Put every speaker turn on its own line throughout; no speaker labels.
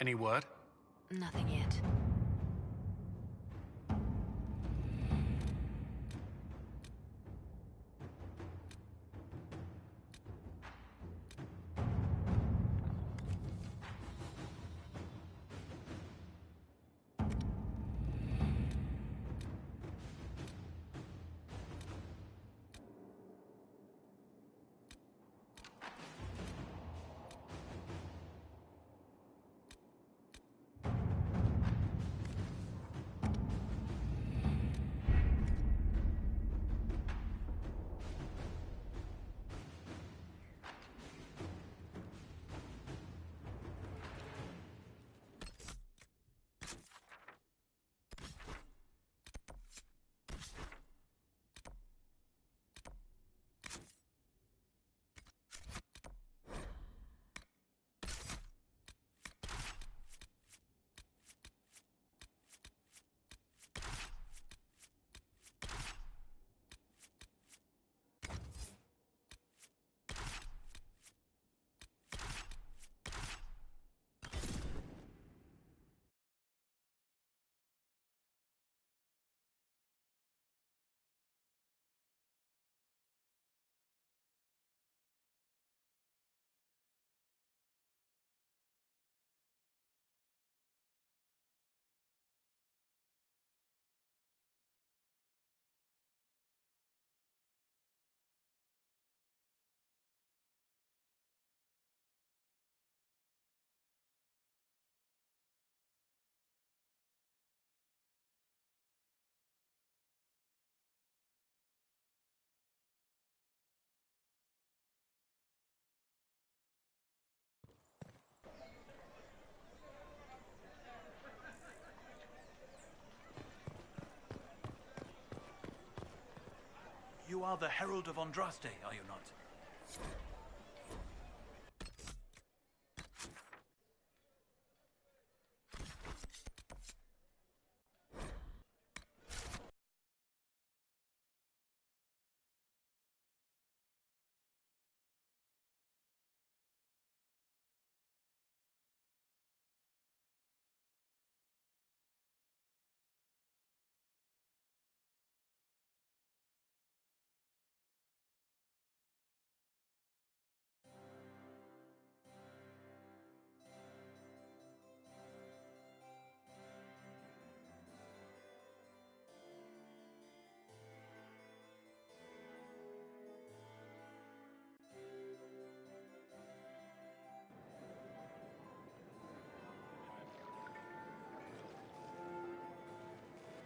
Any word?
Nothing yet.
You are the Herald of Andraste, are you not?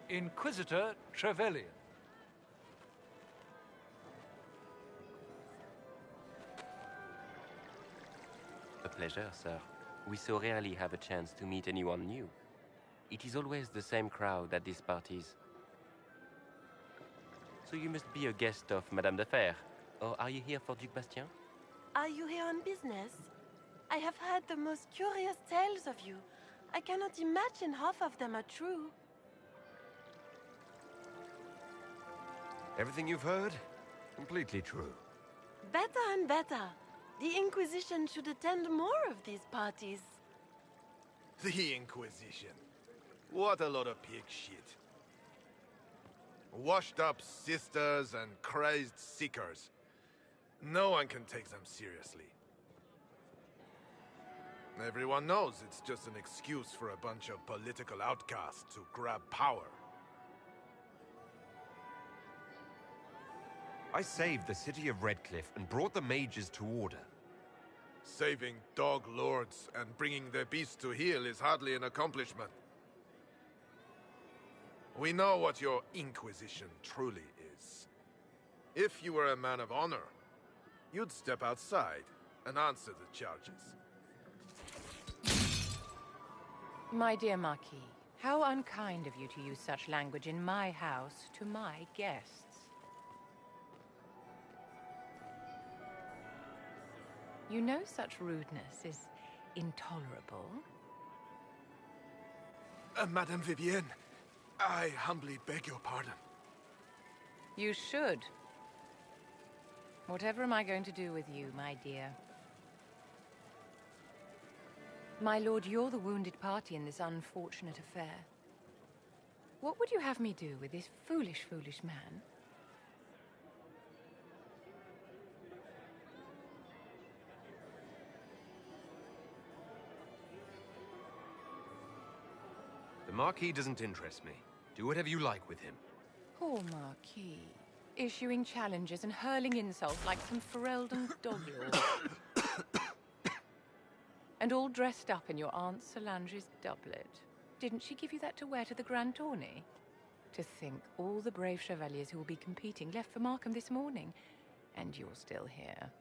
Inquisitor Trevelyan.
A pleasure, sir. We so rarely have a chance to meet anyone new. It is always the same crowd at these parties. So you must be a guest of Madame de Fer, or are you here for Duc Bastien?
Are you here on business? I have heard the most curious tales of you. I cannot imagine half of them are true.
Everything you've heard? Completely true.
Better and better. The Inquisition should attend more of these parties.
The Inquisition. What a lot of pig shit. Washed up sisters and crazed seekers. No one can take them seriously. Everyone knows it's just an excuse for a bunch of political outcasts to grab power.
I saved the city of Redcliffe and brought the mages to order.
Saving dog lords and bringing their beasts to heel is hardly an accomplishment. We know what your Inquisition truly is. If you were a man of honor, you'd step outside and answer the charges.
My dear Marquis, how unkind of you to use such language in my house to my guests. You know such rudeness is intolerable.
Madame Vivienne, I humbly beg your pardon.
You should. Whatever am I going to do with you, my dear? My lord, you're the wounded party in this unfortunate affair. What would you have me do with this foolish, foolish man?
The Marquis doesn't interest me. Do whatever you like with him.
Poor Marquis. Issuing challenges and hurling insults like some Ferelden doglord. And all dressed up in your Aunt Solange's doublet. Didn't she give you that to wear to the Grand Tourney? To think all the brave chevaliers who will be competing left for Markham this morning, and you're still here.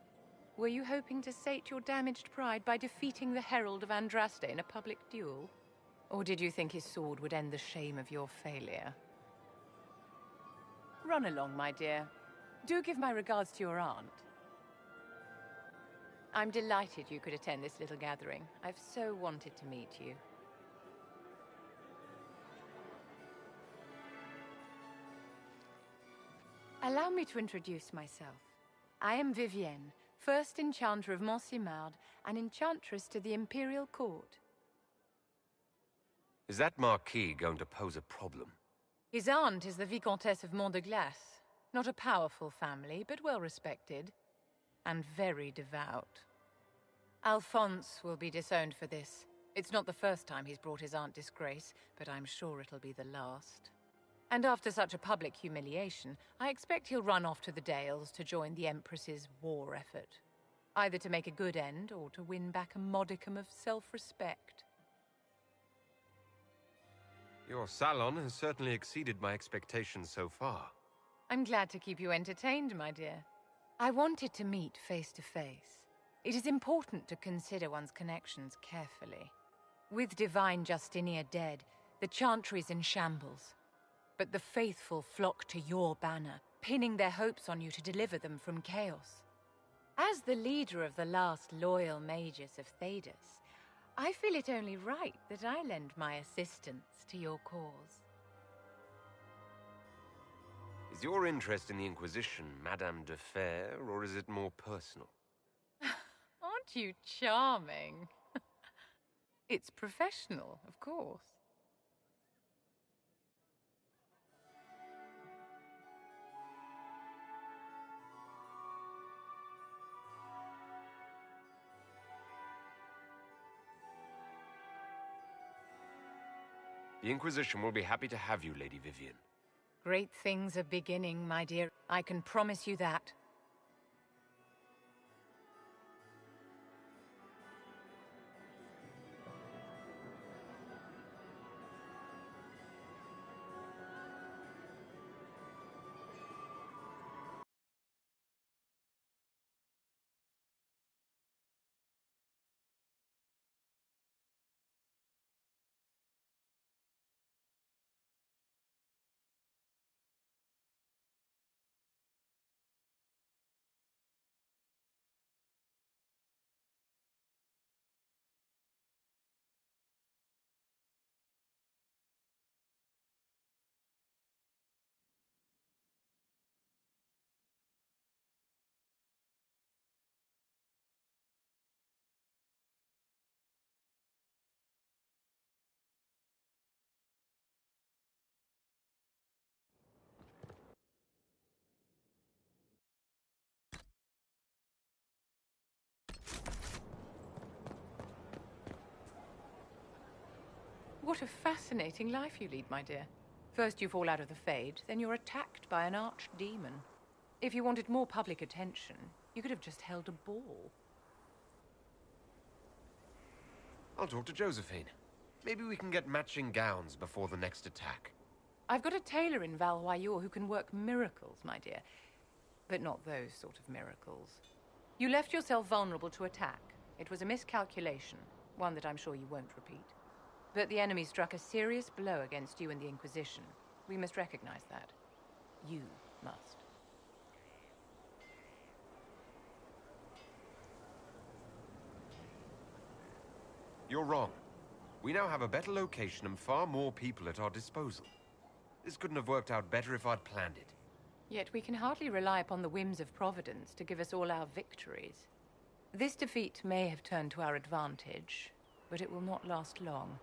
Were you hoping to sate your damaged pride by defeating the Herald of Andraste in a public duel? Or did you think his sword would end the shame of your failure? Run along, my dear. Do give my regards to your aunt. I'm delighted you could attend this little gathering. I've so wanted to meet you. Allow me to introduce myself. I am Vivienne, first Enchanter of Montsimard and Enchantress to the Imperial Court.
Is that Marquis going to pose a problem?
His aunt is the Vicomtesse of Mont de Glace. Not a powerful family, but well respected. And very devout. Alphonse will be disowned for this. It's not the first time he's brought his aunt disgrace, but I'm sure it'll be the last. And after such a public humiliation, I expect he'll run off to the Dales to join the Empress's war effort. Either to make a good end, or to win back a modicum of self-respect.
Your salon has certainly exceeded my expectations so far.
I'm glad to keep you entertained, my dear. I wanted to meet face to face. It is important to consider one's connections carefully. With Divine Justinia dead, the Chantry's in shambles. But the faithful flock to your banner, pinning their hopes on you to deliver them from chaos. As the leader of the last loyal mages of Thedas, I feel it only right that I lend my assistance to your cause.
Is your interest in the Inquisition Madame de Fer, or is it more personal?
Aren't you charming? It's professional, of course.
The Inquisition will be happy to have you, Lady Vivienne.
Great things are beginning, my dear. I can promise you that. What a fascinating life you lead, my dear. First you fall out of the Fade, then you're attacked by an archdemon. If you wanted more public attention, you could have just held a ball.
I'll talk to Josephine. Maybe we can get matching gowns before the next attack.
I've got a tailor in Val-Royaux who can work miracles, my dear. But not those sort of miracles. You left yourself vulnerable to attack. It was a miscalculation, one that I'm sure you won't repeat. But the enemy struck a serious blow against you and the Inquisition. We must recognize that. You must.
You're wrong. We now have a better location and far more people at our disposal. This couldn't have worked out better if I'd planned it.
Yet we can hardly rely upon the whims of Providence to give us all our victories. This defeat may have turned to our advantage, but it will not last long.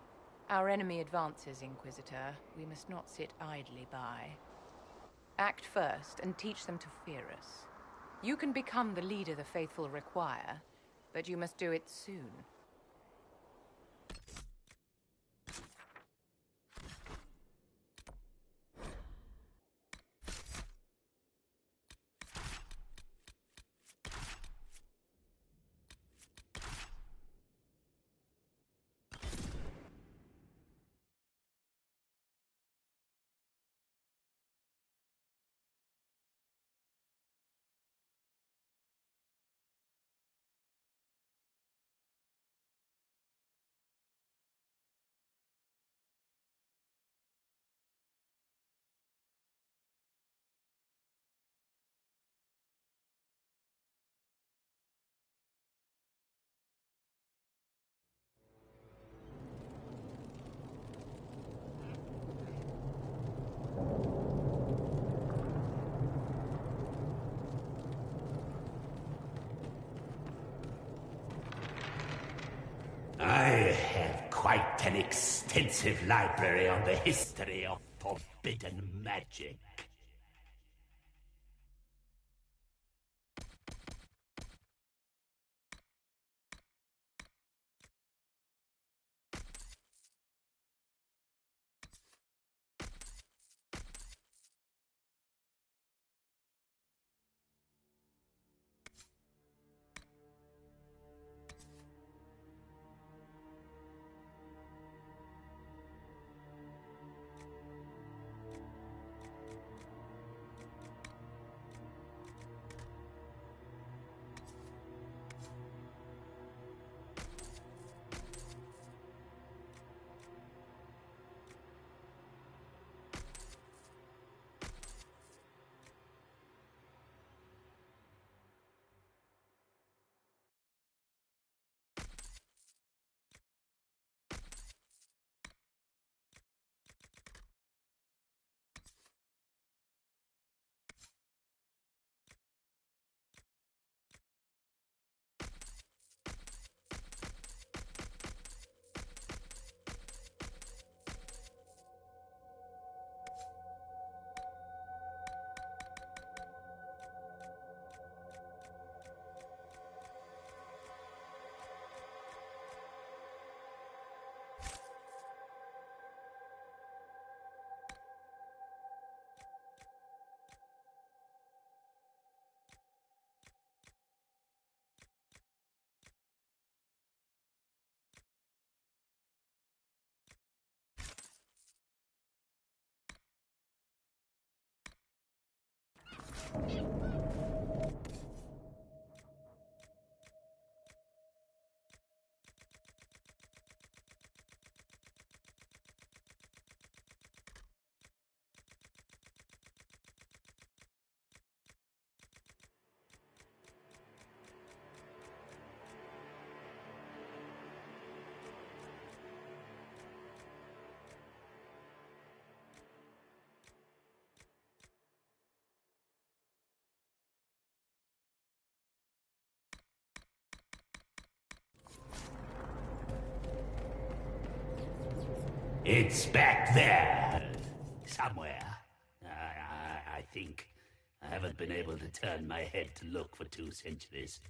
Our enemy advances, Inquisitor. We must not sit idly by. Act first and teach them to fear us. You can become the leader the faithful require, but you must do it soon.
I have quite an extensive library on the history of forbidden magic. It's back there. Somewhere. I think. I haven't been able to turn my head to look for 2 centuries.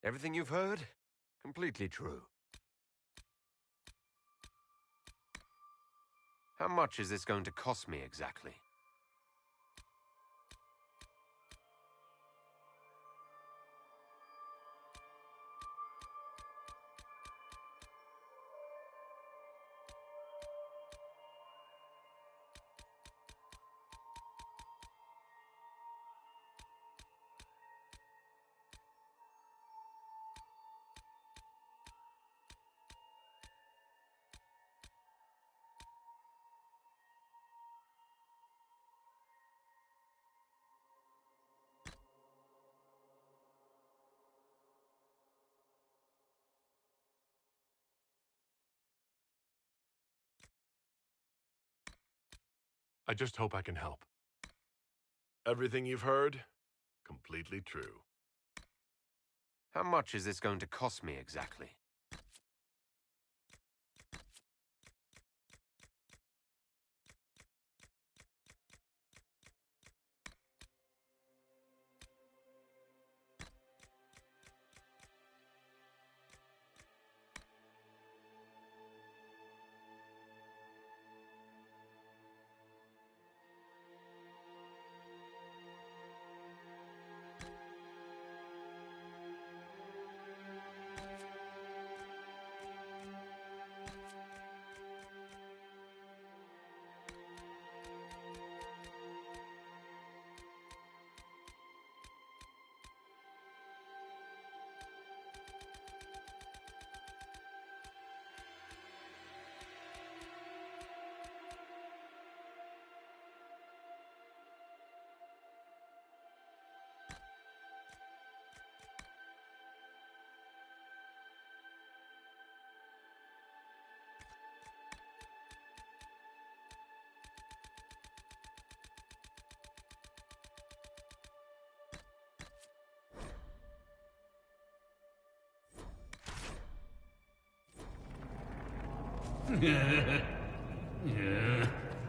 Everything you've heard? Completely true. How much is this going to cost me exactly?
I just hope I can help. Everything you've heard? Completely true.
How much is this going to cost me exactly?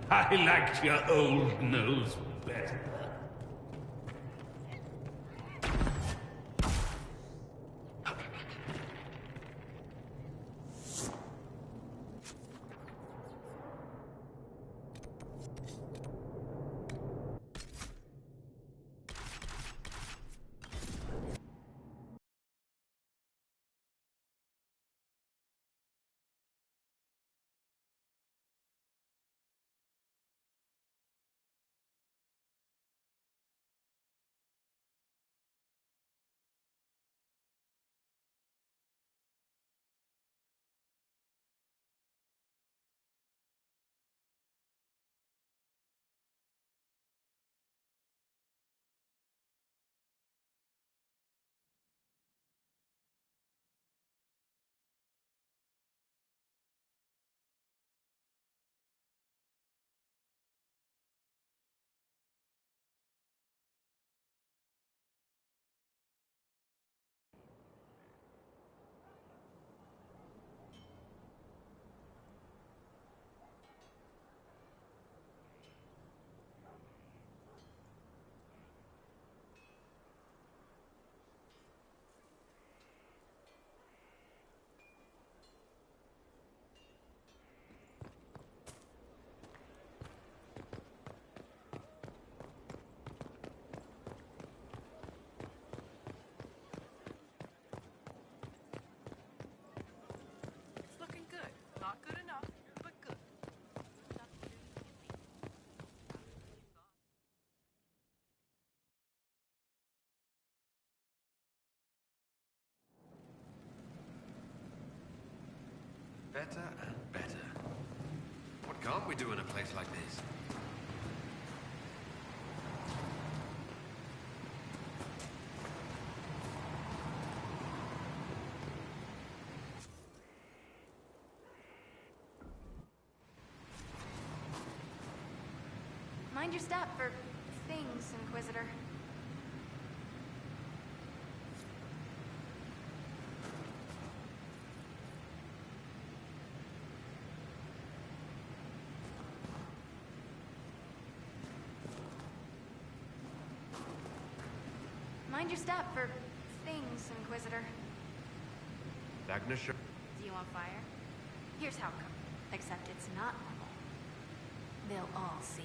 I liked your old nose better.
It's looking good. Not good enough, but good.
Better and better. What can't we do in a place like this?
Mind your step for things, Inquisitor. Mind your step for things, Inquisitor.
Dagna should...
Do you want fire? Here's how it comes. Except it's not normal. They'll all see.